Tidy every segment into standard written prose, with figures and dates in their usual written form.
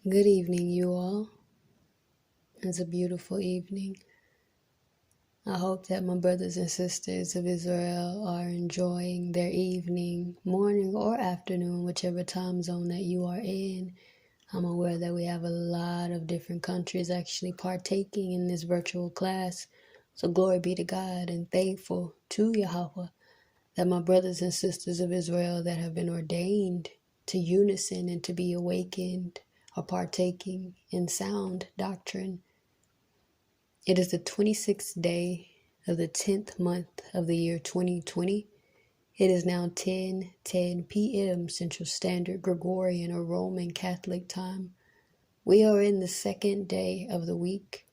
Good evening, you all. It's a beautiful evening. I hope that my brothers and sisters of Israel are enjoying their evening, morning, or afternoon, whichever time zone that you are in. I'm aware that we have a lot of different countries actually partaking in this virtual class. So glory be to God and thankful to Yahweh that my brothers and sisters of Israel that have been ordained to unison and to be awakened are partaking in sound doctrine. It is the 26th day of the 10th month of the year 2020. It is now 10:10 p.m. Central Standard Gregorian or Roman Catholic time. We are in the second day of the week.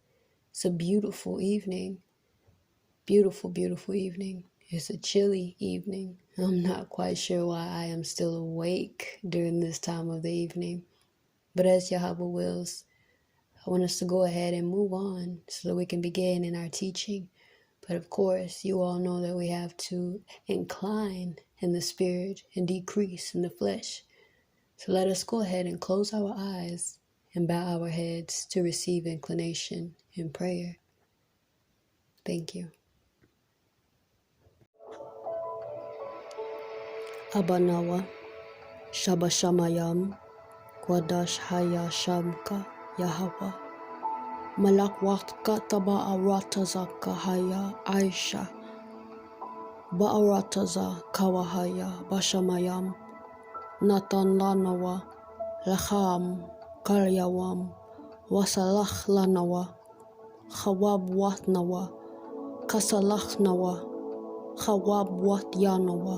It's a beautiful evening. Beautiful, beautiful evening. It's a chilly evening. I'm not quite sure why I am still awake during this time of the evening. But as Yahweh wills, I want us to go ahead and move on so that we can begin in our teaching. But of course, you all know that we have to incline in the spirit and decrease in the flesh. So let us go ahead and close our eyes and bow our heads to receive inclination in prayer. Thank you. Abanawa, Shabashamayam, Kwadash Haya Shamka, Yahweh. Malakwatka Taba Aratazaka Haya Aisha. Ba'arataza Kawahaya Bashamayam Natanlanawa Lacham Kalyawam Wasalachlanawa Chawabwatnawa Kasalachnawa Chawabwatyanawa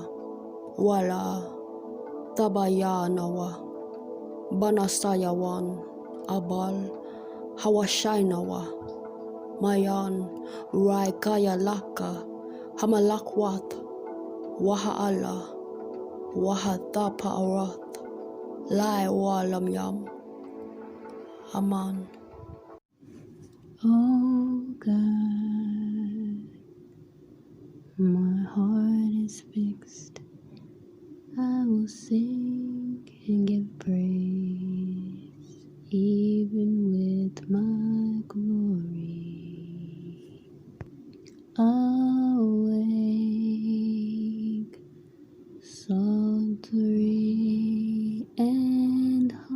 Wala Tabayanawa Banasayawan Abal Hawashainawa Mayan Raikaya Laka Hamalakwat Waha'ala Wahatapa'arath Lai Walamyam Aman. Oh God, my heart is fixed. I will sing and give praise, even with my glory. Awake, psaltery and harp.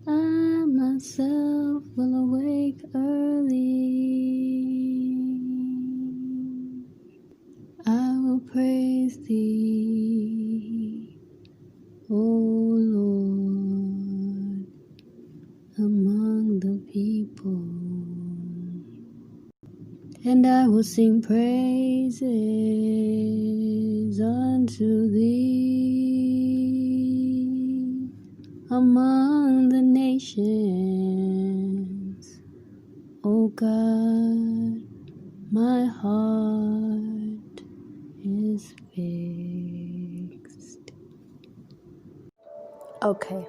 I myself will awake early. I will praise thee, O Lord, among the people. And I will sing praises unto thee among the nations. O God, my heart is fixed. Okay.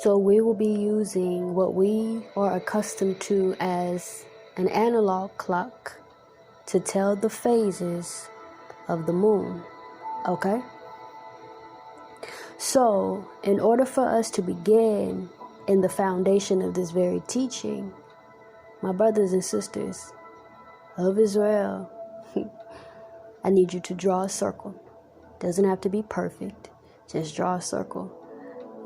So we will be using what we are accustomed to as an analog clock to tell the phases of the moon, okay? So, in order for us to begin in the foundation of this very teaching, my brothers and sisters of Israel, I need you to draw a circle. Doesn't have to be perfect, just draw a circle.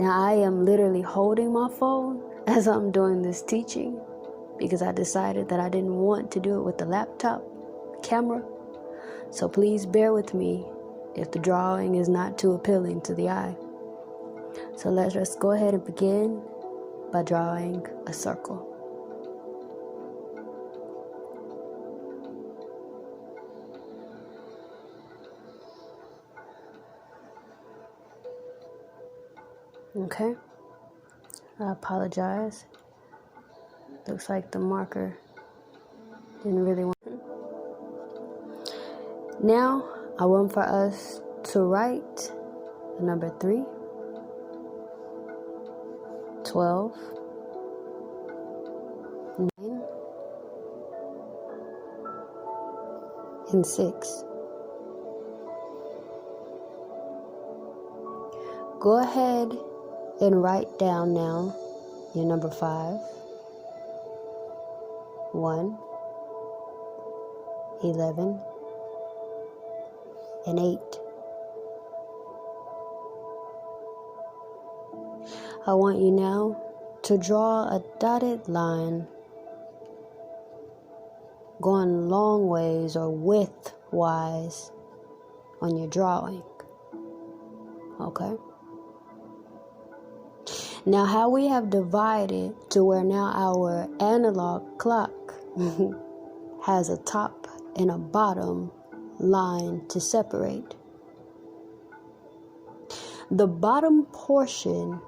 Now, I am literally holding my phone as I'm doing this teaching because I decided that I didn't want to do it with the laptop camera. So please bear with me if the drawing is not too appealing to the eye. So let's just go ahead and begin by drawing a circle. Okay, I apologize. Looks like the marker didn't really want. Now, I want for us to write the number 3, 12, 9, and 6. Go ahead and write down now your number 5, 1, 11, and 8. I want you now to draw a dotted line going long ways or width-wise on your drawing. Okay? Now, how we have divided to where now our analog clock has a top and a bottom line to separate. The bottom portion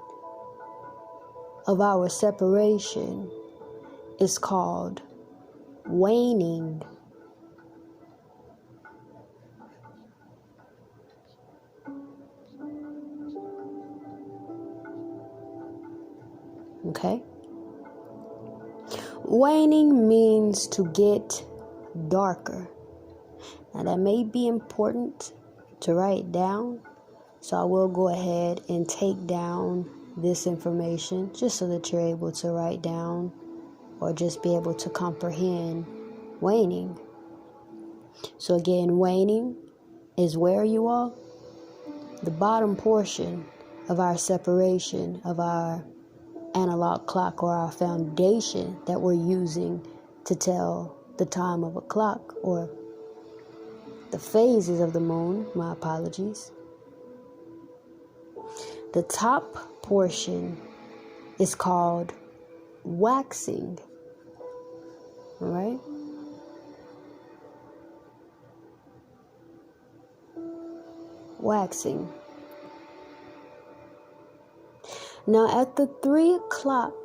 of our separation is called waning. Okay? Waning means to get darker. Now that may be important to write down, so I will go ahead and take down this information just so that you're able to write down or just be able to comprehend waning. So again, waning is where you are. The bottom portion of our separation of our analog clock, or our foundation that we're using to tell the time of a clock, or the phases of the moon, my apologies. The top portion is called waxing. All right? Waxing. Now at the 3 o'clock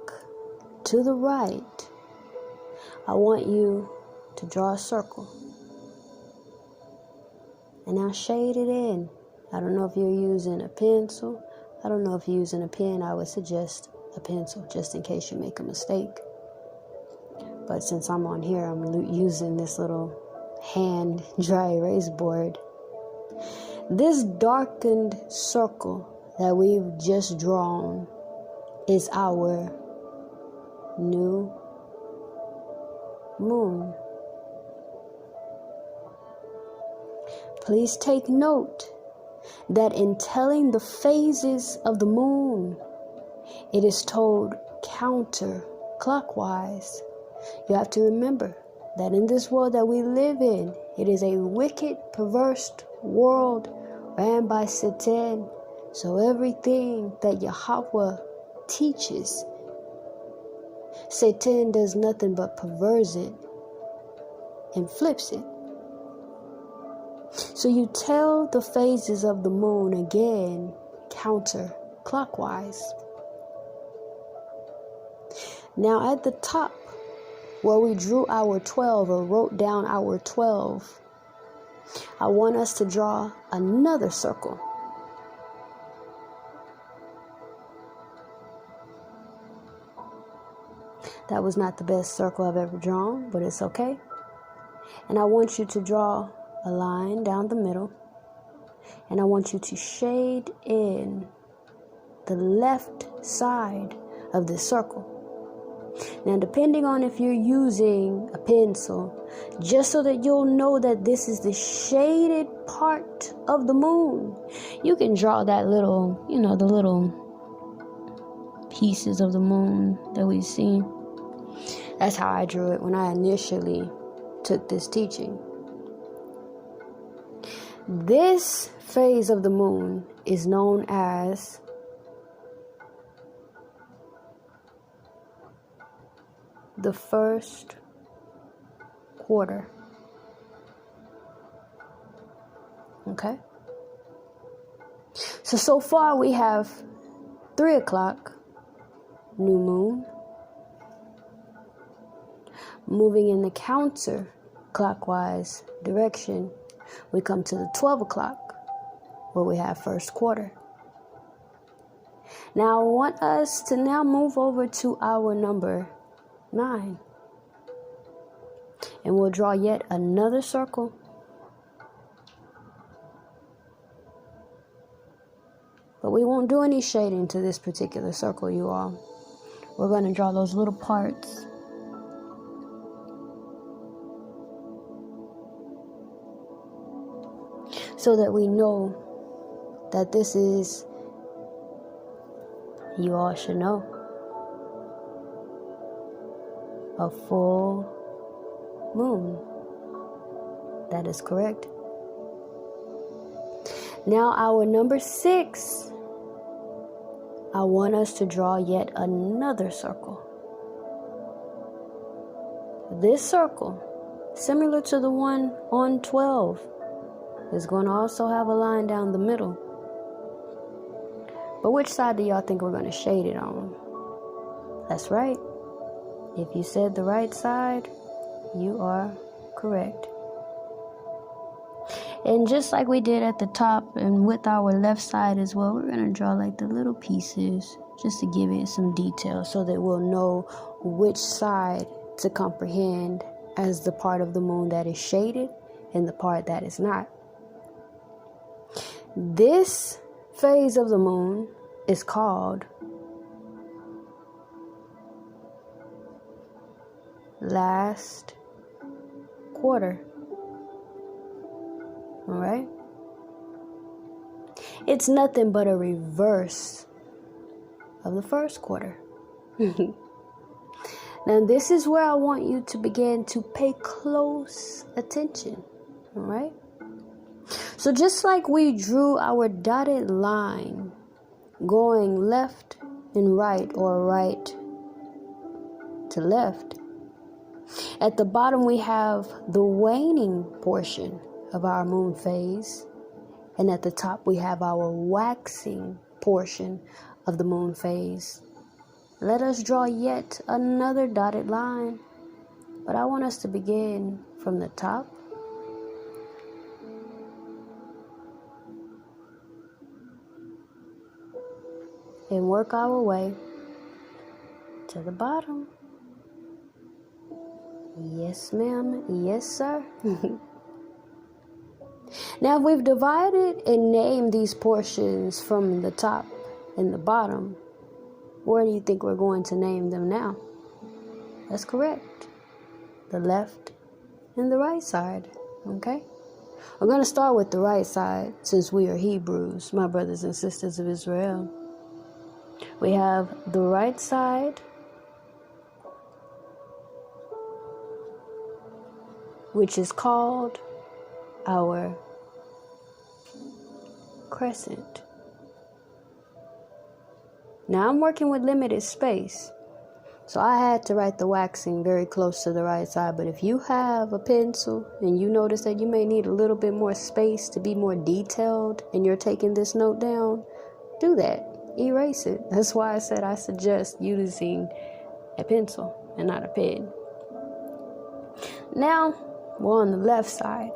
to the right, I want you to draw a circle. And now shade it in. I don't know if you're using a pencil. I don't know if you're using a pen. I would suggest a pencil just in case you make a mistake. But since I'm on here, I'm using this little hand dry erase board. This darkened circle that we've just drawn is our new moon. Please take note that in telling the phases of the moon, it is told counterclockwise. You have to remember that in this world that we live in, it is a wicked, perverse world ran by Satan. So everything that Yahweh teaches, Satan does nothing but perverse it and flips it. So you tell the phases of the moon again counterclockwise. Now at the top where we drew our 12 or wrote down our 12, I want us to draw another circle. That was not the best circle I've ever drawn, but it's okay. And I want you to draw a line down the middle. And I want you to shade in the left side of the circle. Now, depending on if you're using a pencil, just so that you'll know that this is the shaded part of the moon, you can draw that little, the little pieces of the moon that we've seen. That's how I drew it when I initially took this teaching. This phase of the moon is known as the first quarter. Okay? So far we have 3 o'clock, new moon. Moving in the counterclockwise direction, we come to the 12 o'clock where we have first quarter. Now I want us to now move over to our number 9. And we'll draw yet another circle. But we won't do any shading to this particular circle, you all. We're going to draw those little parts. So that we know that this is, you all should know, a full moon. That is correct. Now our number 6, I want us to draw yet another circle. This circle, similar to the one on 12, is going to also have a line down the middle. But which side do y'all think we're going to shade it on? That's right. If you said the right side, you are correct. And just like we did at the top and with our left side as well, we're going to draw like the little pieces just to give it some detail so that we'll know which side to comprehend as the part of the moon that is shaded and the part that is not. This phase of the moon is called last quarter. All right? It's nothing but a reverse of the first quarter. Now, this is where I want you to begin to pay close attention. All right? So just like we drew our dotted line going left and right, or right to left, at the bottom we have the waning portion of our moon phase, and at the top we have our waxing portion of the moon phase. Let us draw yet another dotted line, but I want us to begin from the top and work our way to the bottom. Yes, ma'am. Yes, sir. Now, if we've divided and named these portions from the top and the bottom, where do you think we're going to name them now? That's correct. The left and the right side. Okay? We're going to start with the right side since we are Hebrews, my brothers and sisters of Israel. We have the right side, which is called our crescent. Now I'm working with limited space, so I had to write the waxing very close to the right side. But if you have a pencil and you notice that you may need a little bit more space to be more detailed and you're taking this note down, do that. Erase it. That's why I said I suggest using a pencil and not a pen. Now we're on the left side.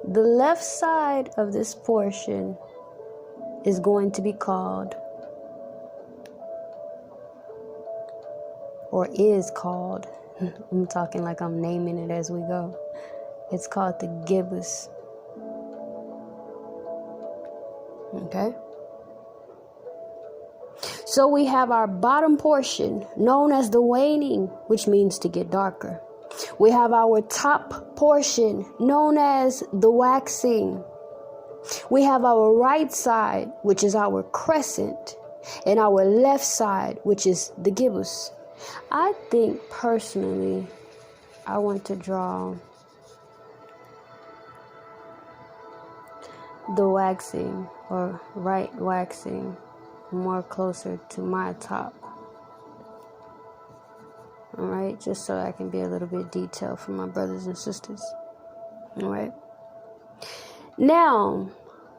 The left side of this portion is going to be called, or is called, I'm talking like I'm naming it as we go. It's called the gibbous. Okay? So we have our bottom portion known as the waning, which means to get darker. We have our top portion known as the waxing. We have our right side, which is our crescent, and our left side, which is the gibbous. I think personally, I want to draw the waxing, or right waxing, more closer to my top. All right, just so I can be a little bit detailed for my brothers and sisters. All right. Now,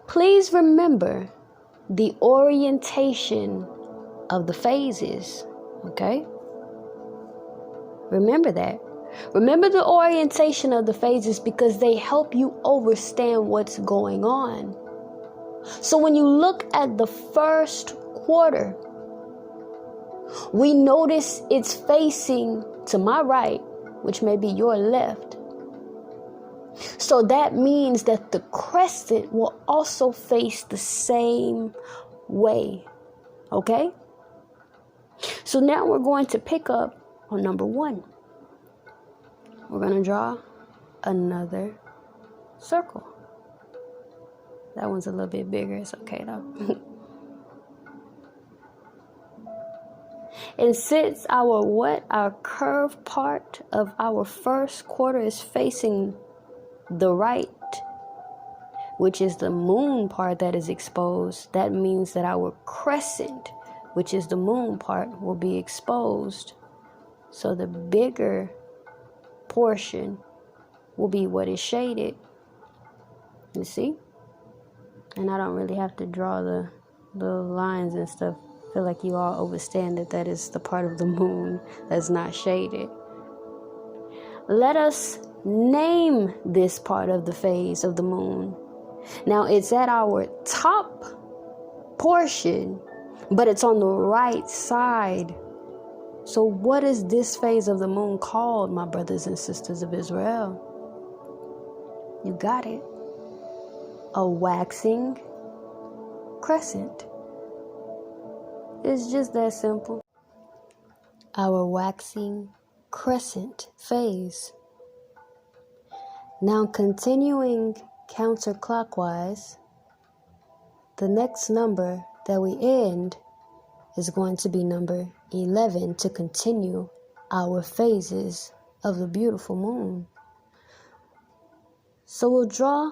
please remember the orientation of the phases. Okay? Remember that. Remember the orientation of the phases because they help you understand what's going on. So when you look at the first quarter, we notice it's facing to my right, which may be your left. So that means that the crescent will also face the same way. Okay? So now we're going to pick up on number 1. We're going to draw another circle. That one's a little bit bigger. It's okay though. And since our curved part of our first quarter is facing the right, which is the moon part that is exposed, that means that our crescent, which is the moon part, will be exposed. So the bigger portion will be what is shaded. You see? And I don't really have to draw the lines and stuff. I feel like you all understand that is the part of the moon that's not shaded. Let us name this part of the phase of the moon. Now it's at our top portion, but it's on the right side. So what is this phase of the moon called, my brothers and sisters of Israel? You got it. A waxing crescent. It's just that simple. Our waxing crescent phase. Now continuing counterclockwise, the next number that we end is going to be number 11 to continue our phases of the beautiful moon. So we'll draw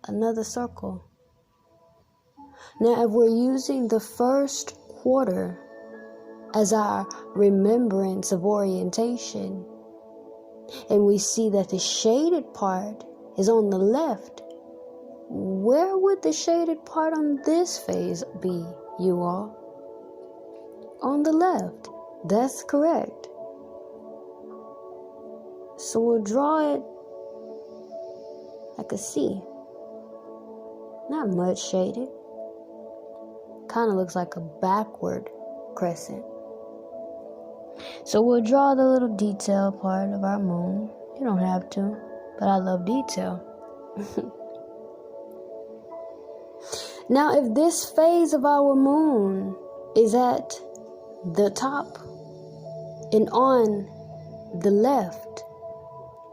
another circle. Now if we're using the first quarter as our remembrance of orientation, and we see that the shaded part is on the left, where would the shaded part on this phase be, you all? On the left. That's correct. So we'll draw it like a C. Not much shaded. Kind of looks like a backward crescent. So we'll draw the little detail part of our moon. You don't have to, but I love detail. Now, if this phase of our moon is at the top and on the left,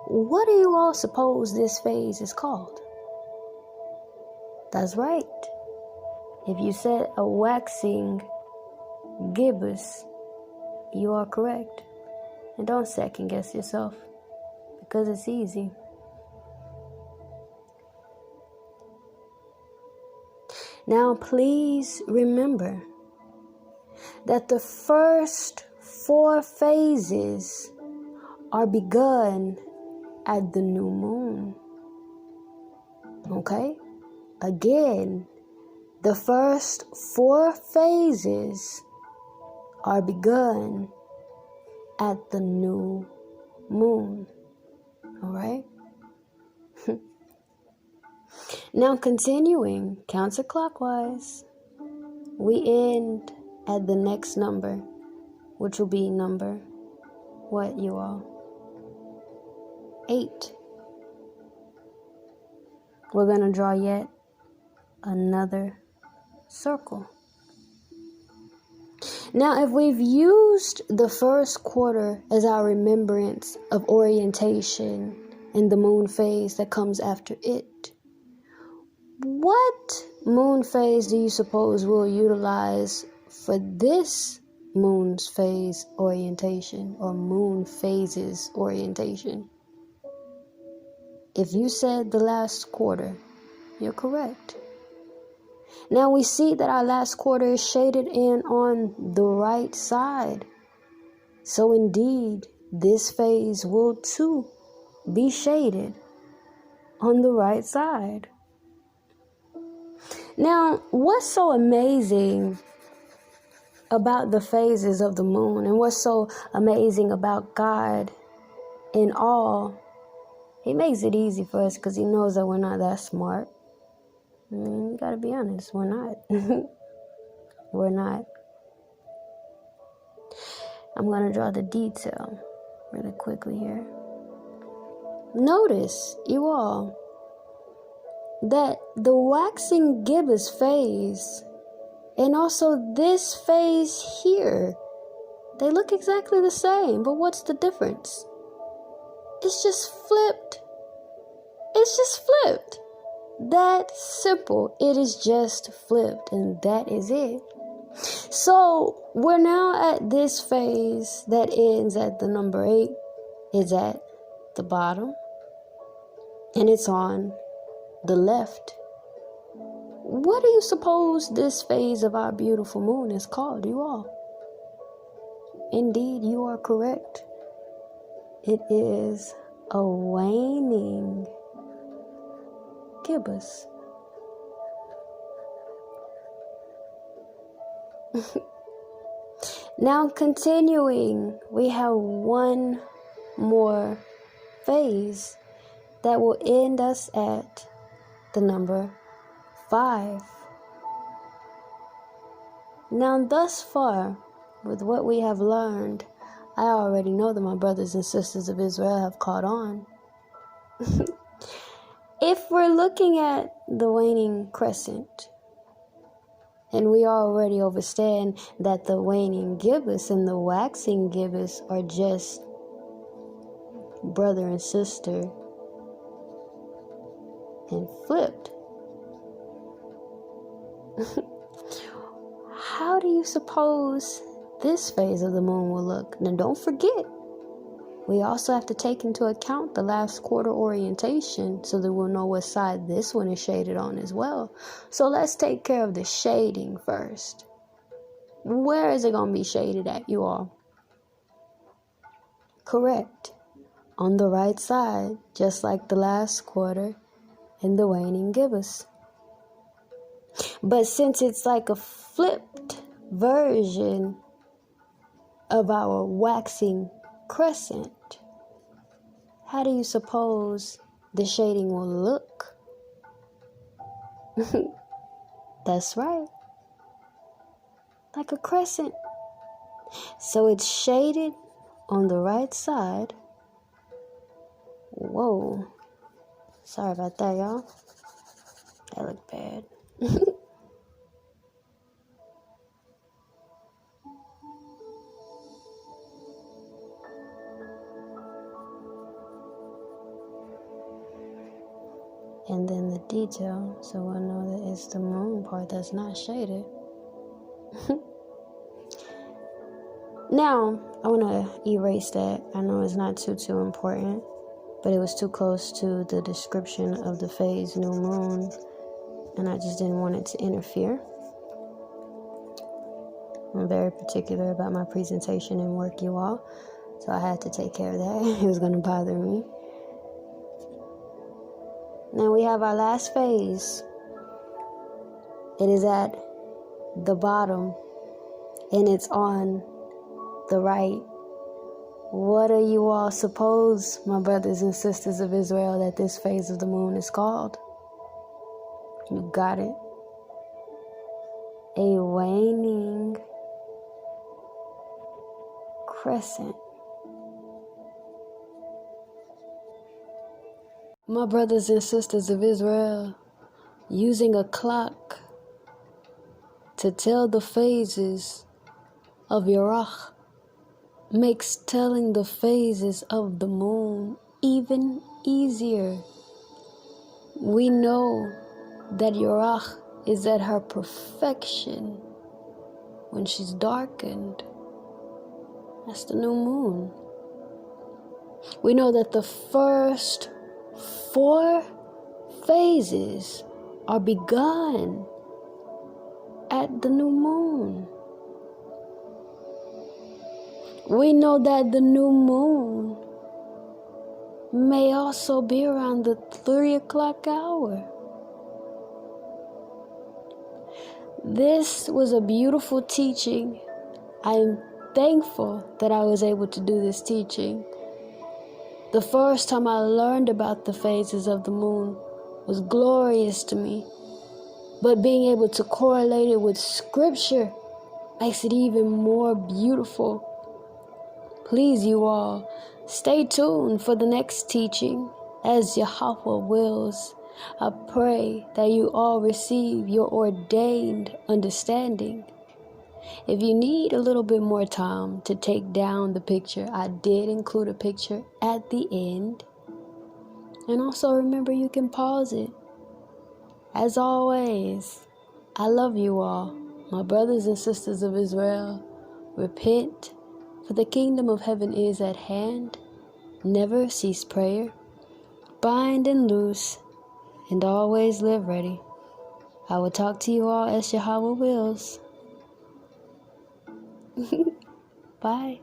what do you all suppose this phase is called? That's right. If you said a waxing gibbous, you are correct. And don't second guess yourself, because it's easy. Now please remember that the first 4 phases are begun at the new moon. Okay? Again, the first 4 phases are begun at the new moon. All right? Now continuing counterclockwise, we end at the next number, which will be number, what you all? 8. We're going to draw yet another circle. Now, if we've used the first quarter as our remembrance of orientation and the moon phase that comes after it, what moon phase do you suppose we'll utilize for this moon's phase orientation, or moon phases orientation? If you said the last quarter, you're correct. Now we see that our last quarter is shaded in on the right side. So indeed, this phase will too be shaded on the right side. Now, what's so amazing about the phases of the moon, and what's so amazing about God in all? He makes it easy for us because he knows that we're not that smart. I mean, you gotta be honest, we're not. We're not. I'm gonna draw the detail really quickly here. Notice, you all, that the waxing gibbous phase and also this phase here, they look exactly the same, but what's the difference? It's just flipped. It's just flipped. That simple. It is just flipped, and that is it. So we're now at this phase that ends at the number 8. It's at the bottom, and it's on the left. What do you suppose this phase of our beautiful moon is called, you all? Indeed, you are correct. It is a waning gibbous. Now continuing, we have one more phase that will end us at the number 5. Now thus far, with what we have learned, I already know that my brothers and sisters of Israel have caught on. If we're looking at the waning crescent, and we already understand that the waning gibbous and the waxing gibbous are just brother and sister and flipped. How do you suppose this phase of the moon will look? Now don't forget, we also have to take into account the last quarter orientation so that we'll know what side this one is shaded on as well. So let's take care of the shading first. Where is it going to be shaded at, you all? Correct. On the right side, just like the last quarter in the waning gibbous. But since it's like a flipped version of our waxing crescent, how do you suppose the shading will look? That's right. Like a crescent. So it's shaded on the right side. Whoa. Sorry about that, y'all. That looked bad. And then the detail, so we'll know that it's the moon part that's not shaded. Now, I want to erase that. I know it's not too important, but it was too close to the description of the phase new moon, and I just didn't want it to interfere. I'm very particular about my presentation and work, you all, so I had to take care of that. It was going to bother me. Now we have our last phase. It is at the bottom, and it's on the right. What do you all suppose, my brothers and sisters of Israel, that this phase of the moon is called? You got it. A waning crescent. My brothers and sisters of Israel, using a clock to tell the phases of HaYarach makes telling the phases of the moon even easier. We know that HaYarach is at her perfection when she's darkened. That's the new moon. We know that the first 4 phases are begun at the new moon. We know that the new moon may also be around the 3 o'clock hour. This was a beautiful teaching. I'm thankful that I was able to do this teaching. The first time I learned about the phases of the moon was glorious to me. But being able to correlate it with scripture makes it even more beautiful. Please, you all, stay tuned for the next teaching. as Yahweh wills. I pray that you all receive your ordained understanding. If you need a little bit more time to take down the picture, I did include a picture at the end. And also remember, you can pause it. As always, I love you all, my brothers and sisters of Israel. Repent, for the kingdom of heaven is at hand. Never cease prayer. Bind and loose, and always live ready. I will talk to you all as Yahweh wills. Bye.